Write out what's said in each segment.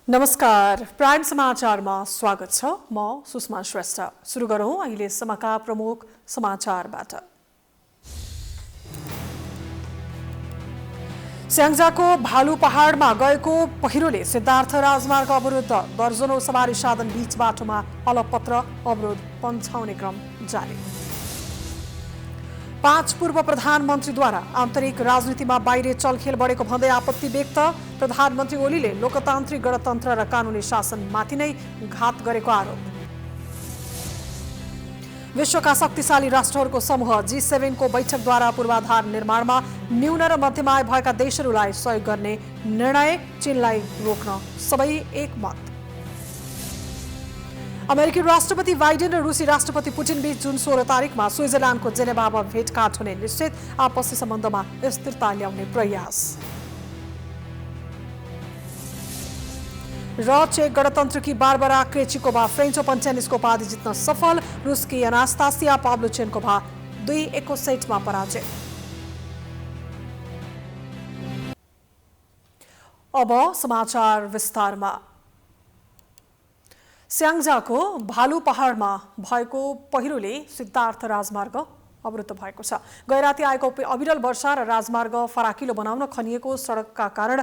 नमस्कार, प्राइम समाचारमा स्वागत छ। म सुषमा श्रेष्ठ। सुरु गरौं अहिलेसम्मका प्रमुख समाचारबाट। स्याङ्जाको भालु पहाडमा गएको पहिरोले सिद्धार्थ राजमार्ग अवरुद्ध, दर्जनौं सवारी साधन बीच बाटोमा अलपत्र, अवरोध पन्छाउने क्रम जारी। 5 पूर्व प्रधानमन्त्रीद्वारा आन्तरिक राजनीतिमा बाहिर चलखेल बढेको भन्दै आपत्ति व्यक्त। प्रधानमन्त्री ओलीले लोकतान्त्रिक गणतन्त्र र कानुनी शासनमाथि नै घात गरेको आरोप। विश्वका शक्तिशाली राष्ट्रहरूको समूह G7 को बैठकद्वारा पूर्वाधार निर्माणमा न्यून र मध्यम आय भएका देशहरूलाई सहयोग गर्ने निर्णय। चीनलाई रोक्न सबै एकमत। अमेरिकी राष्ट्रपति बाइडेन र रुसी राष्ट्रपति पुटिन बीच जुन 16 तारिकमा स्विजरल्यान्डको जेनेभामा भेटघाट हुने निश्चित। आपसी सम्बन्धमा स्थिरता ल्याउने प्रयास। र चेक गणतन्त्रकी बारबरा क्रेचिकोभा फ्रेन्च ओपन टेनिसको उपाधि जित्न सफल। रुसकी अनास्तासिया पाव्लोचेन्कोभा 2-1 सेटमा पराजय। अब समाचार विस्तारमा। स्याङ्जाको भालु पहाडमा भएको पहिरोले सिद्धार्थ राजमार्ग अवरुद्ध भएको छ। गैराती आएको अविरल वर्षा र राजमार्ग फराकिलो बनाउन खनिएको सडकका कारण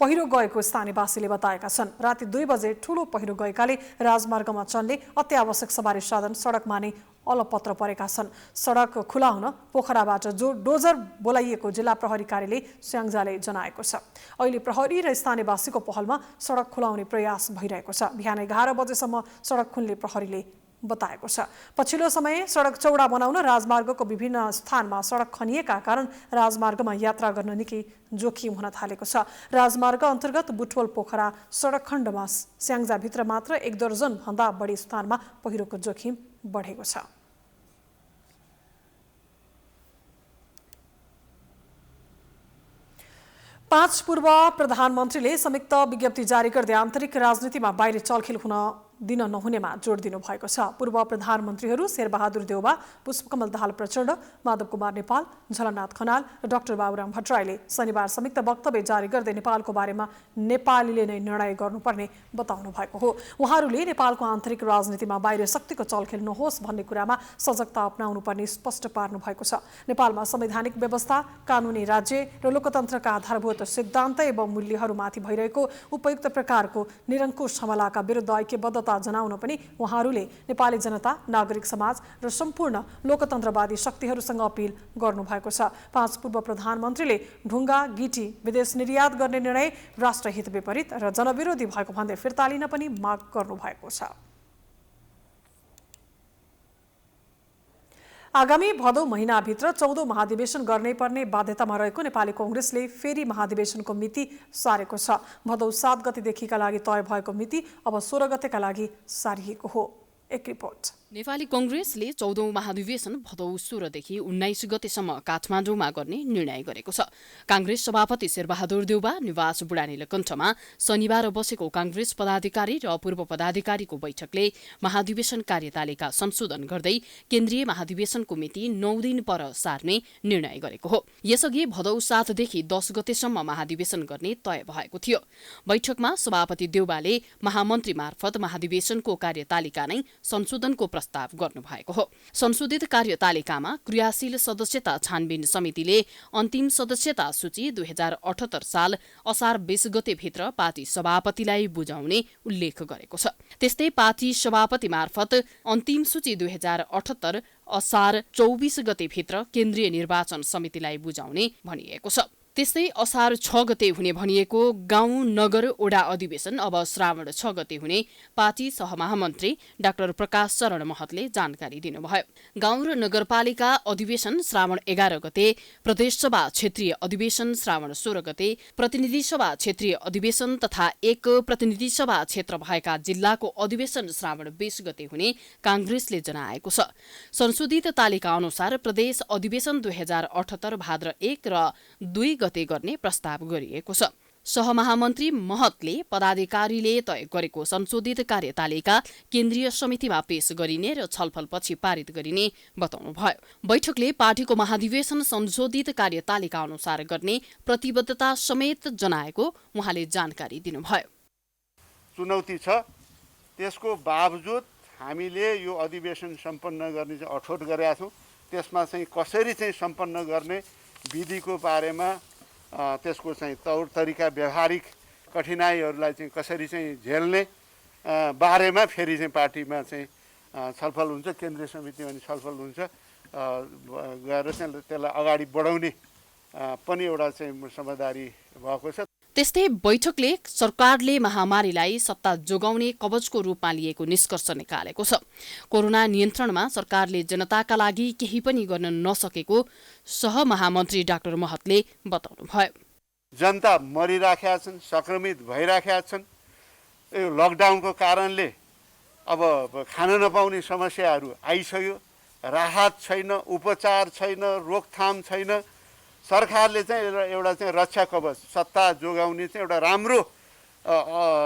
पहिरो गएको स्थानीयवासीले बताएका छन्। राति 2 बजे ठूलो पहिरो गएकाले राजमार्गमा चल्ने अत्यावश्यक सवारी साधन सडकमा नै अलपत्र परेका छन्। सडक खुलाउन पोखराबाट डोजर बोलाइएको जिल्ला प्रहरी कार्यालय स्याङ्जाले जनाएको छ। अहिले प्रहरी र स्थानीयवासीको पहलमा सडक खुलाउने प्रयास भइरहेको छ। बिहान 11 बजेसम्म सडक खुल्ने प्रहरीले बताएको छ। पछिल्लो समय सडक चौडा बनाउन राजमार्गको विभिन्न स्थानमा सडक खनिएका कारण राजमार्गमा यात्रा गर्न निकै जोखिम हुन थालेको छ। राजमार्ग अन्तर्गत बुटवल पोखरा सडक खण्डमा स्याङ्जाभित्र मात्र 1 दर्जन भन्दा बढी स्थानमा पहिरोको जोखिम बढेको छ। पाँच पूर्व प्रधानमन्त्रीले संयुक्त विज्ञप्ति जारी गर्दै आन्तरिक राजनीतिमा बाहिर चलखेल हुन दिन नहुनेमा जोड दिनु भएको छ। पूर्व प्रधानमन्त्रीहरू शेरबहादुर देउवा, पुष्पकमल दाहाल प्रचण्ड, माधव कुमार नेपाल, झलनाथ खनाल र डाक्टर बाबुराम भट्टराईले शनिबार संयुक्त वक्तव्य जारी गर्दै नेपालको बारेमा नेपालीले नै निर्णय गर्नुपर्ने बताउनु भएको हो। उहाँहरूले नेपालको आन्तरिक राजनीतिमा बाहिर शक्तिको चलखेल नहोस् भन्ने कुरामा सजगता अपनाउनु पर्ने स्पष्ट पार्नु भएको छ। नेपालमा संवैधानिक व्यवस्था, कानुनी राज्य र लोकतन्त्रका आधारभूत सिद्धान्त एवं मूल्यहरूमाथि भइरहेको उपयुक्त प्रकारको निरङ्कुश हमलाका विरुद्ध ऐक्यबद्ध जनाउन पनि उहाँहरूले नेपाली जनता, नागरिक समाज र सम्पूर्ण लोकतन्त्रवादी शक्तिहरूसँग अपील गर्नुभएको छ। 5 पूर्व प्रधानमन्त्रीले ढुङ्गा, गिटी विदेश निर्यात गर्ने निर्णय राष्ट्रहित विपरीत र जनविरोधी भएको भन्दै फिर्ता लिन पनि माग गर्नुभएको छ। आगामी भदौ महिनाभित्र 14औं महाधिवेशन गर्नै पर्ने बाध्यतामा रहेको नेपाली कांग्रेसले फेरि महाधिवेशनको मिति सारेको छ। भदौ 7 गतेदेखिका लागि तय भएको मिति अब 16 गतेका लागि सारिएको हो। एक रिपोर्ट। नेपाली कांग्रेसले 14औं महाधिवेशन भदौ 16 देखि 19 गतेसम्म काठमाडौँमा गर्ने निर्णय गरेको छ। कांग्रेस सभापति शेरबहादुर देउवा निवास बुढानीलकण्ठमा शनिबार बसेको कांग्रेस पदाधिकारी र पूर्व पदाधिकारीको बैठकले महाधिवेशन कार्यतालिका संशोधन गर्दै केन्द्रीय महाधिवेशनको मिति 9 दिन पर सार्ने निर्णय गरेको हो। यसअघि भदौ 7 देखि 10 गतेसम्म महाधिवेशन गर्ने तय भएको थियो। बैठकमा सभापति देउवाले महामन्त्री मार्फत महाधिवेशनको कार्यतालिका नै संशोधनको प्रस्ताव गर्नुभएको हो। संशोधित कार्यतालिकामा क्रियाशील सदस्यता छानबिन समितिले अन्तिम सदस्यता सूची 2078 साल असार 20 गते भित्र पार्टी सभापतिलाई बुझाउने उल्लेख गरेको छ। त्यस्तै पार्टी सभापति मार्फत अन्तिम सूची 2078 असार 24 गते भित्र केन्द्रीय निर्वाचन समितिलाई बुझाउने भनिएको छ। त्यस्तै असार 6 गते हुने भनिएको गाउँ नगर ओडा अधिवेशन अब श्रावण 6 गते हुने पार्टी सहमहामन्त्री डाक्टर प्रकाश शरण महतले जानकारी दिनुभयो। गाउँ र नगरपालिका अधिवेशन श्रावण 11 गते, प्रदेशसभा क्षेत्रीय अधिवेशन श्रावण 16 गते, प्रतिनिधि सभा क्षेत्रीय अधिवेशन तथा 1 प्रतिनिधि सभा क्षेत्र भएका जिल्लाको अधिवेशन श्रावण 20 गते हुने कांग्रेसले जनाएको छ। संशोधित तालिका अनुसार प्रदेश अधिवेशन 2078 भाद्र 1 र 2 गते गर्ने प्रस्ताव गरिएको छ। सहमहामन्त्री महतले पदाधिकारीले तय गरेको संशोधित कार्यतालिका केन्द्रीय समितिमा पेश गरिने र छलफलपछि पारित गरिने बताउनुभयो। बैठकले पार्टीको महाधिवेशन संशोधित कार्यतालिका अनुसार गर्ने प्रतिबद्धता समेत जनाएको उहाँले जानकारी दिनुभयो। चुनौती छ। त्यसको बावजुद हामीले यो अधिवेशन सम्पन्न गर्ने चाहिँ अठोट गरेका छौँ। त्यसमा चाहिँ कसरी चाहिँ सम्पन्न गर्ने विधिको बारेमा त्यसको चाहिँ तौर तरिका व्यवहारिक कठिनाइहरूलाई चाहिँ कसरी चाहिँ झेल्ने बारेमा फेरि चाहिँ पार्टीमा चाहिँ छलफल हुन्छ, केन्द्रीय समितिमा पनि छलफल हुन्छ, गएर चाहिँ त्यसलाई अगाडि बढाउने पनि एउटा चाहिँ समझदारी भएको छ। त्यस्तै बैठकले सरकारले महामारीलाई सत्ता जोगाउने कवचको रूपमा लिएको निष्कर्ष निकालेको छ। कोरोना नियन्त्रणमा सरकारले जनताका लागि केही पनि गर्न नसकेको सहमहामन्त्री डाक्टर महतले बताउनुभयो। जनता मरिराखेका छन्, संक्रमित भइराखेका छन्। यो लकडाउनको कारणले अब खान नपाउने समस्याहरू आइसक्यो, राहत छैन, उपचार छैन, रोकथाम छैन। सरकारले चाहिँ एउटा चाहिँ रक्षा कवच सत्ता जोगाउने चाहिँ एउटा राम्रो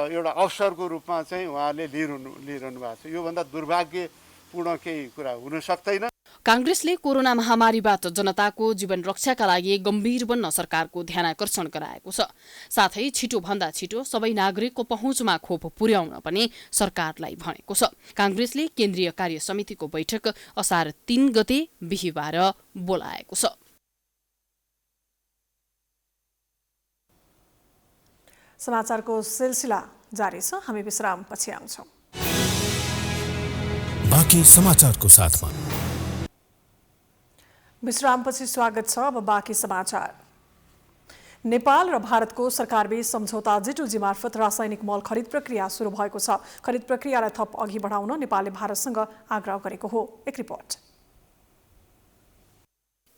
एउटा अवसरको रूपमा चाहिँ उहाँले लिइरहनु भएको छ। योभन्दा दुर्भाग्यपूर्ण केही कुरा हुन सक्दैन। कांग्रेसले कोरोना महामारीबाट जनताको जीवन रक्षाका लागि गम्भीर बन्न सरकारको ध्यानाकर्षण गराएको छ। साथै छिटोभन्दा छिटो सबै नागरिकको पहुँचमा खोप पुर्याउन पनि सरकारलाई भनेको छ। कांग्रेसले केन्द्रीय कार्य समितिको बैठक असार 3 गते बिहीबार बोलाएको छ। समाचारको सिलसिला जारी छ। हामी विश्रामपछि आउँछौँ। बाँकी समाचारको साथमा विश्रामपछि स्वागत छ। अब बाँकी समाचार। नेपाल र भारतको सरकारबीच सम्झौता G2G मार्फत रासायनिक मल खरिद प्रक्रिया सुरु भएको छ। खरिद प्रक्रियालाई थप अघि बढाउन नेपालले भारतसँग आग्रह गरेको हो। एक रिपोर्ट।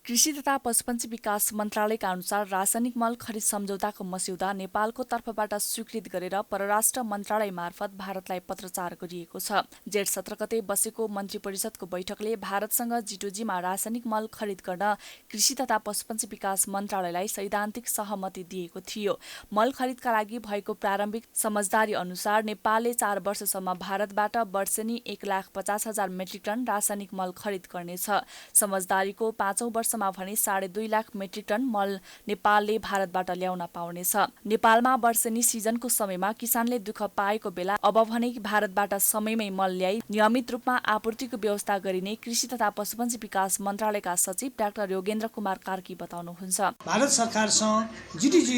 कृषि तथा पशुपन्छी विकास मन्त्रालयका अनुसार रासायनिक मल खरिद सम्झौताको मस्यौदा नेपालको तर्फबाट स्वीकृत गरेर परराष्ट्र मन्त्रालय मार्फत भारतलाई पत्रचार गरिएको छ। जेठ 17 गते बसेको मन्त्री परिषदको बैठकले भारतसँग G2G मा रासायनिक मल खरिद गर्न कृषि तथा पशुपन्छी विकास मन्त्रालयलाई सैद्धान्तिक सहमति दिएको थियो। मल खरिदका लागि भएको प्रारम्भिक समझदारी अनुसार नेपालले 4 वर्षसम्म भारतबाट वर्षेनी 1,50,000 मेट्रिक टन रासायनिक मल खरिद गर्नेछ। समझदारीको 5औं वर्षमा भने 2.5 लाख मेट्रिक टन मल नेपालले भारतबाट ल्याउन पाउनेछ। नेपालमा वर्षेनी सिजनको समयमा किसानले दुःख पाएको बेला अब भने भारतबाट समयमै मल ल्याई नियमित रूपमा आपूर्तिको व्यवस्था गरिने कृषि तथा पशुपन्छी विकास मन्त्रालयका सचिव डाक्टर योगेन्द्र कुमार कार्की बताउनुहुन्छ। भारत सरकारसँग G2G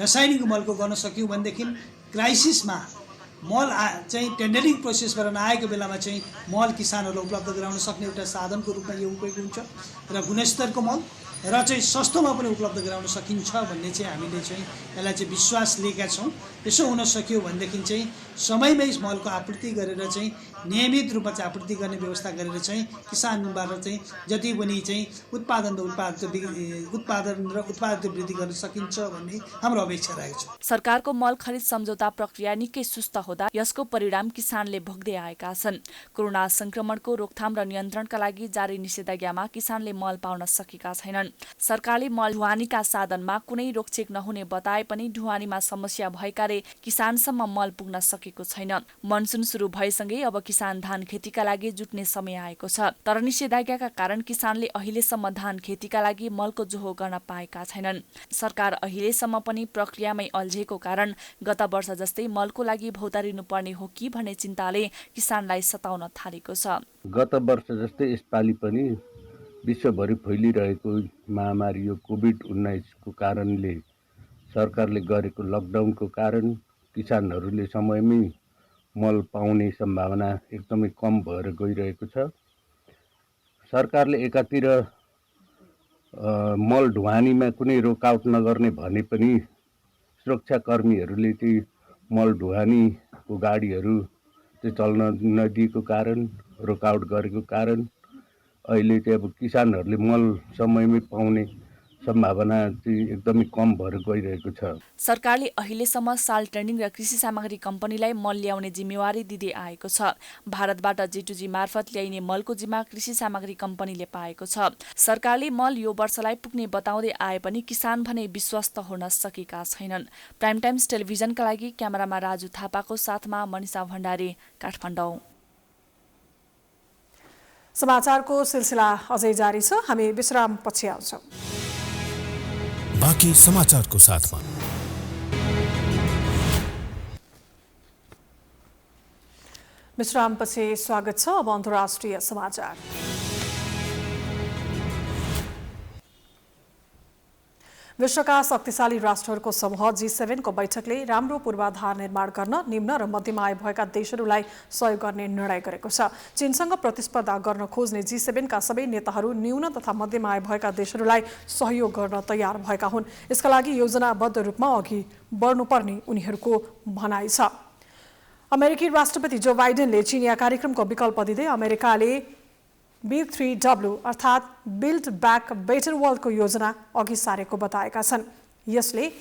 रासायनिक मलको गर्न सक्यौं भनेदेखि क्राइसिसमा मल चाहिँ टेन्डरिङ प्रोसेसबाट नआएको बेलामा चाहिँ मल किसानहरूलाई उपलब्ध गराउन सक्ने एउटा साधनको रूपमा यो उपयोग हुन्छ र गुणस्तरको मल र चाहिँ सस्तोमा पनि उपलब्ध गराउन सकिन्छ भन्ने चाहिँ हामीले चाहिँ यसलाई चाहिँ विश्वास लिएका छौँ। त्यसो हुन सक्यो भनेदेखि चाहिँ समयमै मलको आपूर्ति गरेर चाहिँ नियमित रूपमा चाहिँ आपूर्ति गर्ने व्यवस्था गरेर चाहिँ किसानबाट चाहिँ जति पनि चाहिँ उत्पादन र उत्पादकता वृद्धि गर्न सकिन्छ भन्ने हाम्रो अपेक्षा रहेको छ। सरकारको मल खरिद सम्झौता प्रक्रिया निकै सुस्त हुँदा यसको परिणाम किसानले भोग्दै आएका छन्। कोरोना संक्रमणको रोकथाम र नियन्त्रणका लागि जारी निषेधाज्ञामा किसानले मल पाउन सकेका छैनन्। सरकारले मल ढुवानीका साधनमा कुनै रोकछेक नहुने बताए पनि ढुवानीमा समस्या भएकाले किसानसम्म मल पुग्न सकेको छैन। मनसुन सुरु भएसँगै अब किसान धान खेतीका लागि जुट्ने समय आएको छ। तर निषेधाज्ञाका कारण किसानले अहिलेसम्म धान खेतीका लागि मलको जोहो गर्न पाएका छैनन्। सरकार अहिलेसम्म पनि प्रक्रियामै अल्झेको कारण गत वर्ष जस्तै मलको लागि भौतारिनु पर्ने हो कि भन्ने चिन्ताले किसानलाई सताउन थालेको छ। गत वर्ष जस्तै यसपालि पनि विश्वभरि फैलिरहेको महामारी यो कोभिड-19 को कारणले सरकारले गरेको लकडाउनको कारण किसानहरूले समयमै मल पाउने सम्भावना एकदमै कम भएर गइरहेको छ। सरकारले एकातिर मल ढुवानीमा कुनै रोकआउट नगर्ने भने पनि सुरक्षाकर्मीहरूले चाहिँ मल ढुवानीको गाडीहरू चाहिँ चल्न नदिएको कारण रोकआउट गरेको कारण अहिले चाहिँ अब किसानहरूले मल समयमै पाउने सम्भावना चाहिँ एकदमै कम भएर गइरहेको छ। सरकारले अहिलेसम्म साल ट्रेडिङ र कृषि सामग्री कम्पनीलाई मल ल्याउने जिम्मेवारी दिँदै आएको छ। भारतबाट G2G मार्फत ल्याइने मलको जिम्मा कृषि सामग्री कम्पनीले पाएको छ। सरकारले मल यो वर्षलाई पुग्ने बताउँदै आए पनि किसान भने विश्वस्त हुन सकेका छैनन्। प्राइम टाइम्स टेलिभिजनका लागि क्यामेरामा राजु थापाको साथमा मनिषा भण्डारी, काठमाडौँ। समाचारको सिलसिला अझै जारी छ। हामी विश्रामपछि आउँछौँ। बाँकी समाचारको साथमा विश्रामपछि स्वागत छ। अब अन्तर्राष्ट्रिय समाचार। विश्वका शक्तिशाली राष्ट्रहरूको समूह G7 को बैठकले राम्रो पूर्वाधार निर्माण गर्न निम्न र मध्यम आय भएका देशहरूलाई सहयोग गर्ने निर्णय गरेको छ। चीनसँग प्रतिस्पर्धा गर्न खोज्ने G7 का सबै नेताहरू न्यून तथा मध्यम आय भएका देशहरूलाई सहयोग गर्न तयार भएका हुन्। यसका लागि योजनाबद्ध रूपमा अघि बढ्नुपर्ने उनीहरूको भनाइ छ। अमेरिकी राष्ट्रपति जो बाइडेनले चीनिया कार्यक्रमको विकल्प दिँदै अमेरिकाले B3W अर्थात् बिल्ड ब्याक बेटर वर्ल्डको योजना अघि सारेको बताएका छन्। यसले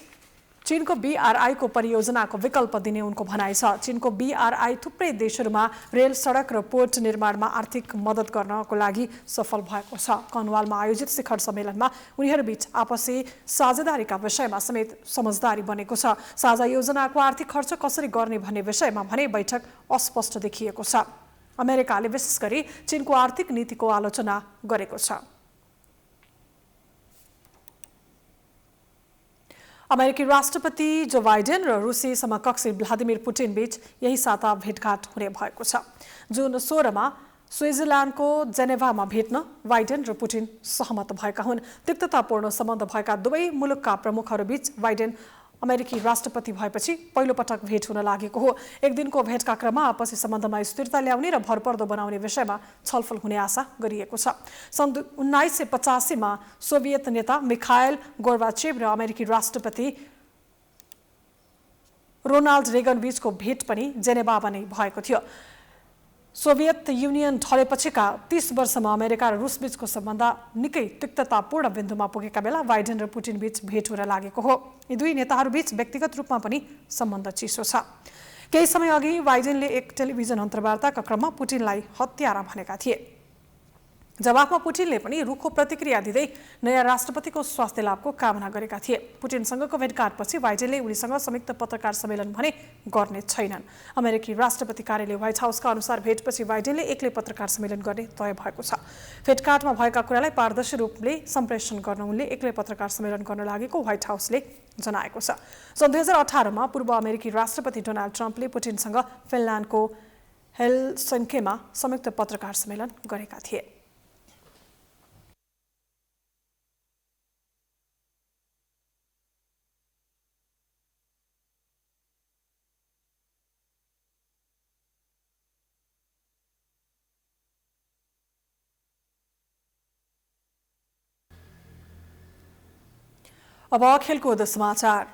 चीनको BRI को परियोजनाको विकल्प दिने उनको भनाइ छ। चीनको BRI थुप्रै देशहरूमा रेल, सडक र पोर्ट निर्माणमा आर्थिक मद्दत गर्नको लागि सफल भएको छ। कर्नवालमा आयोजित शिखर सम्मेलनमा उनीहरूबीच आपसी साझेदारीका विषयमा समेत समझदारी बनेको छ। साझा योजनाको आर्थिक खर्च कसरी गर्ने भन्ने विषयमा भने बैठक अस्पष्ट देखिएको छ। अमेरिकाले विशेष गरी चीनको आर्थिक नीतिको आलोचना गरेको छ। अमेरिकी राष्ट्रपति जो बाइडेन र रुसी समकक्षी भ्लादिमिर पुटिन बीच यही साता भेटघाट हुने भएको छ। जुन 16 मा स्विजरल्यान्डको जेनेभामा भेट्न बाइडेन र पुटिन सहमत भएका हुन्। तिक्ततापूर्ण सम्बन्ध भएका दुवै मुलुकका प्रमुखहरूबीच बाइडेन अमेरिकी राष्ट्रपति भएपछि पहिलो पटक भेट हुन लागेको हो। एक दिनको भेटका क्रममा आपसी सम्बन्धमा स्थिरता ल्याउने र भरपर्दो बनाउने विषयमा छलफल हुने आशा गरिएको छ। सन् 1985 मा सोभियत नेता मिखाइल गोर्बाचेभ र अमेरिकी राष्ट्रपति रोनाल्ड रेगन बीचको भेट पनि जेनेभामा नै भएको थियो। सोभियत युनियन ढलेपछिका 30 वर्षमा अमेरिका र रुस बीचको सम्बन्ध निकै तिक्ततापूर्ण बिन्दुमा पुगेका बेला बाइडेन र पुटिन बीच भेट हुन लागेको हो। यी दुई नेताहरूबीच व्यक्तिगत रूपमा पनि सम्बन्ध चिसो छ। केही समय अघि बाइडेनले एक टेलिभिजन अन्तर्वार्ताका क्रममा पुटिनलाई हत्यारा भनेका थिए। जवाफमा पुटिनले पनि रुखो प्रतिक्रिया दिँदै नयाँ राष्ट्रपतिको स्वास्थ्य लाभको कामना गरेका थिए। पुटिनसँगको भेटघाटपछि बाइडेनले उनीसँग संयुक्त पत्रकार सम्मेलन भने गर्ने छैनन्। अमेरिकी राष्ट्रपति कार्यालय व्हाइट हाउसका अनुसार भेटपछि बाइडेनले एक्लै पत्रकार सम्मेलन गर्ने तय भएको छ। भेटघाटमा भएका कुरालाई पारदर्शी रूपले सम्प्रेषण गर्न उनले एक्लै पत्रकार सम्मेलन गर्न लागेको व्हाइट हाउसले जनाएको छ। सन् 2018 मा पूर्व अमेरिकी राष्ट्रपति डोनाल्ड ट्रम्पले पुटिनसँग फिनल्यान्डको हेलसिन्कीमा संयुक्त पत्रकार सम्मेलन गरेका थिए। अब खेलकुद समाचार।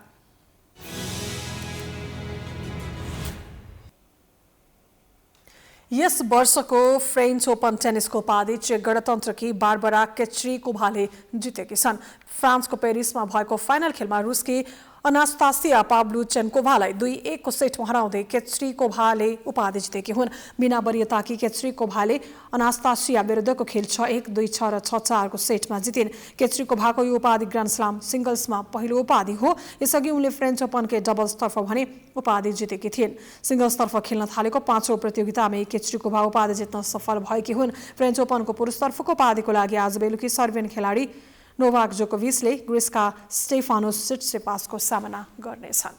यस वर्षको फ्रेन्च ओपन टेनिसको उपाधि चेक गणतन्त्रकी बारबरा केच्रिकोभाले जितेकी छन्। फ्रान्सको पेरिसमा भएको फाइनल खेलमा रुसकी अनास्तासिया पाब्लुचेन्कोभालाई 2-1 को सेटमा हराउँदै केच्रिकोभाले उपाधि जितेकी हुन्। बिना वरियताकी केच्रिकोभाले अनास्तासिया विरुद्धको खेल 6-1, 2-6 र 6-4 को सेटमा जितिन्। केच्रिकोभाको यो उपाधि ग्रान्ड स्लाम सिंगल्समा पहिलो उपाधि हो। यसअघि उनले फ्रेन्च ओपनकै डबल्सतर्फ भने उपाधि जितेकी थिइन्। सिंगल्सतर्फ खेल्न थालेको 5औं प्रतियोगितामै केच्रिकोभा उपाधि जित्न सफल भएकी हुन्। फ्रेन्च ओपनको पुरुषतर्फको उपाधिको लागि आज बेलुकी सर्बियन खेलाडी नोभाक जोकोभिचले ग्रिसका स्टेफानोस सिट्सिपासको सामना गर्नेछन्।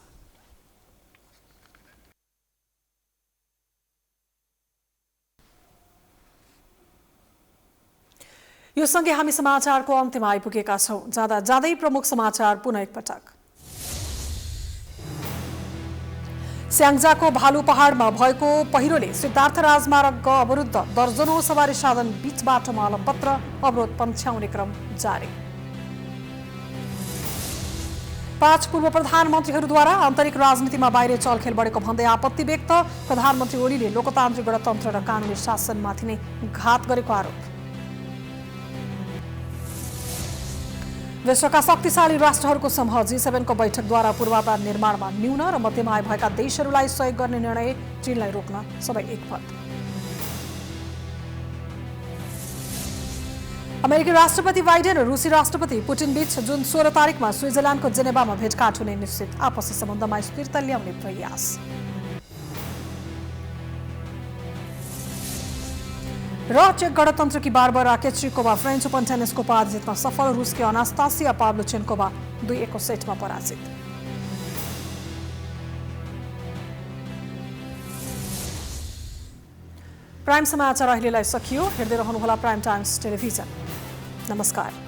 यो सँगै हामी समाचारको अन्त्यमा आइपुगेका छौं। जाँदा जाँदै प्रमुख समाचार पुनः एकपटक। स्याङ्जाको भालु पहाडमा भएको पहिरोले सिद्धार्थ राजमार्ग अवरुद्ध, दर्जनौं सवारी साधन बीच बाटोमा अलपत्र, अवरोध पन्छ्याउने क्रम जारी। 5 पूर्व प्रधानमन्त्रीहरूद्वारा आन्तरिक राजनीतिमा बाहिर चलखेल बढेको भन्दै आपत्ति व्यक्त। प्रधानमन्त्री ओलीले लोकतान्त्रिक गणतन्त्र र कानुनी शासनमाथि नै घात गरेको आरोप। विश्वका शक्तिशाली राष्ट्रहरूको समूह G7 को बैठकद्वारा पूर्वाधार निर्माणमा न्यून र मध्यम आय भएका देशहरूलाई सहयोग गर्ने निर्णय, चीनलाई रोक्न सबै एकमत। अमेरिकी राष्ट्रपति बाइडेन र रुसी राष्ट्रपति पुटिन बीच जुन 16 तारिकमा स्विजरल्यान्डको जेनेभामा भेटघाट हुने निश्चित। आपसी सम्बन्धमा स्थिरता ल्याउने प्रयास। र चेक गणतन्त्रकी बारबरा केच्रिकोभा फ्रेन्च ओपन टेनिसको उपाधि जित्न सफल। रुसकी अनास्तासिया पाब्लुचेन्कोभा 2-1 को सेटमा पराजित। प्राइम समाचार अहिलेलाई सकियो। हेर्दै रहनुहोला प्राइम टाइम्स टेलिभिजन। नमस्कार।